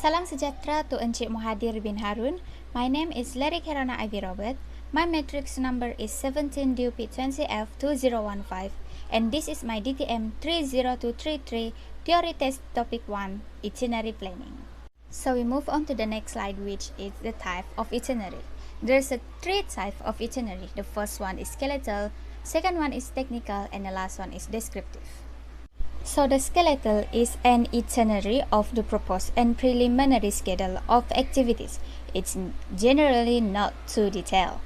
Salam sejahtera to Encik Muhadir bin Harun. My name is Larry Kerana Ivy Robert. My matrix number is 17DUP20F2015 and this is my DTM30233 Theory Test Topic 1 Itinerary Planning. So we move on to the next slide, which is the type of itinerary. There's three types of itinerary. The first one is skeletal, second one is technical, and the last one is descriptive. So the skeletal is an itinerary of the proposed and preliminary schedule of activities. It's generally not too detailed.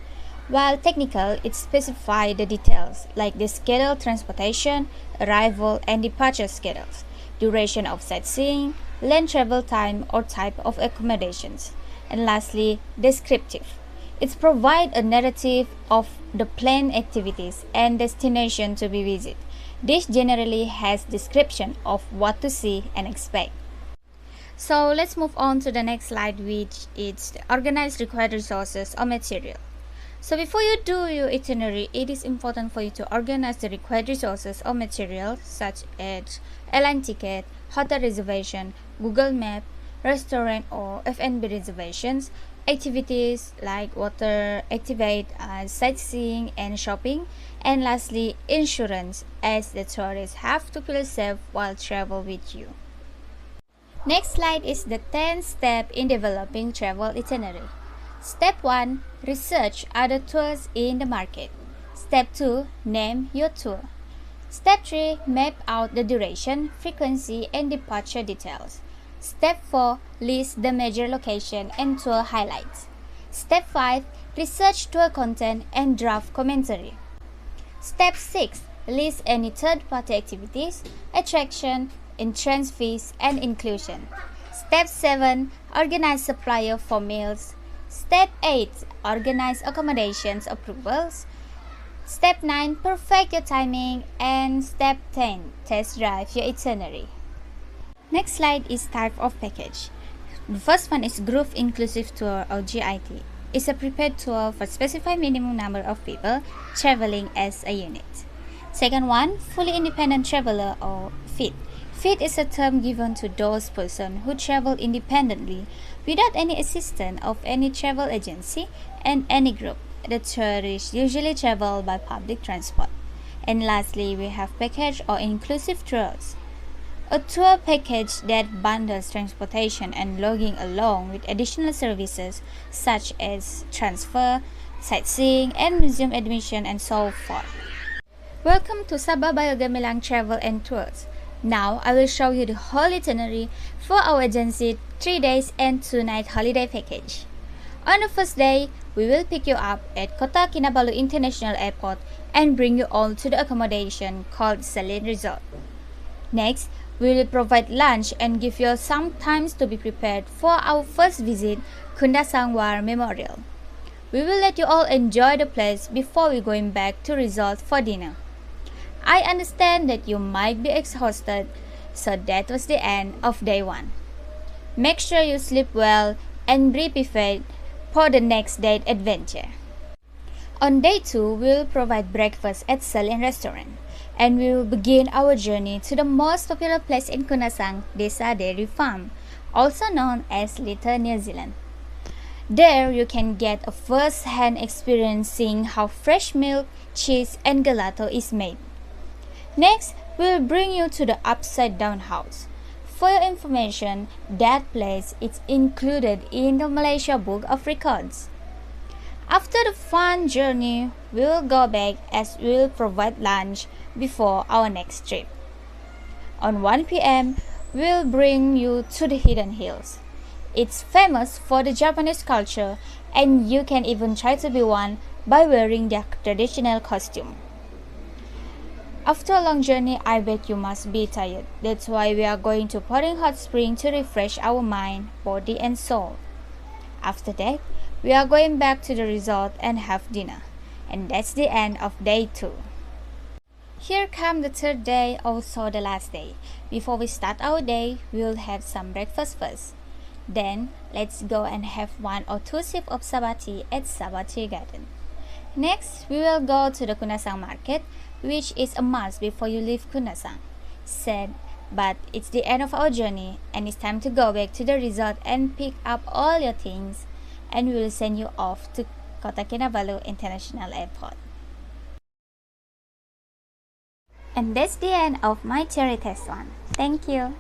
While technical, it specifies the details like the schedule, transportation, arrival and departure schedules, duration of sightseeing, land travel time or type of accommodations. And lastly, descriptive. It provides a narrative of the planned activities and destination to be visited. This generally has description of what to see and expect. So let's move on to the next slide, which is the organized required resources or material. So before you do your itinerary, it is important for you to organize the required resources or materials such as airline ticket, hotel reservation, Google Map, restaurant or F&B reservations, activities like water activity, sightseeing and shopping, and lastly insurance, as the tourists have to feel safe while travel with you. Next slide is the 10th step in developing travel itinerary. Step 1. Research other tours in the market. Step 2. Name your tour. Step 3. Map out the duration, frequency and departure details. Step 4. List the major location and tour highlights. Step 5. Research tour content and draft commentary. Step 6. List any third-party activities, attraction, entrance fees, and inclusion. Step 7. Organize supplier for meals. Step 8. Organize accommodations approvals. Step 9. Perfect your timing. And Step 10. Test drive your itinerary. Next slide is type of package. The first one is Group Inclusive Tour or GIT. It's a prepared tour for specified minimum number of people traveling as a unit. Second one, Fully Independent Traveler or FIT. FIT is a term given to those persons who travel independently without any assistance of any travel agency and any group. The tourists usually travel by public transport. And lastly, we have package or inclusive tours. A tour package that bundles transportation and lodging along with additional services such as transfer, sightseeing, and museum admission and so forth. Welcome to Sabah Bayogamilang Travel and Tours. Now I will show you the whole itinerary for our agency 3 days and 2 night holiday package. On the first day, we will pick you up at Kota Kinabalu International Airport and bring you all to the accommodation called Salin Resort. Next, we will provide lunch and give you some time to be prepared for our first visit, Kundasang War Memorial. We will let you all enjoy the place before we going back to resort for dinner. I understand that you might be exhausted, so that was the end of day 1. Make sure you sleep well and be prepared for the next day's adventure. On day 2, we will provide breakfast at Salin Restaurant. And we will begin our journey to the most popular place in Kundasang, Desa Dairy Farm, also known as Little New Zealand. There you can get a first-hand experience seeing how fresh milk, cheese, and gelato is made. Next, we will bring you to the Upside Down House. For your information, that place is included in the Malaysia Book of Records. After the fun journey, we will go back as we will provide lunch before our next trip. On 1 p.m., we will bring you to the Hidden Hills. It's famous for the Japanese culture and you can even try to be one by wearing their traditional costume. After a long journey, I bet you must be tired. That's why we are going to Pouring Hot Spring to refresh our mind, body and soul. After that, we are going back to the resort and have dinner. And that's the end of day 2. Here comes the third day, also the last day. Before we start our day, we will have some breakfast first. Then, let's go and have 1 or 2 sips of Sabah tea at Sabah Tea Garden. Next, we will go to the Kundasang Market, which is a must before you leave Kundasang. But it's the end of our journey, and it's time to go back to the resort and pick up all your things, and we will send you off to Kota Kinabalu International Airport. And that's the end of my theory test 1. Thank you.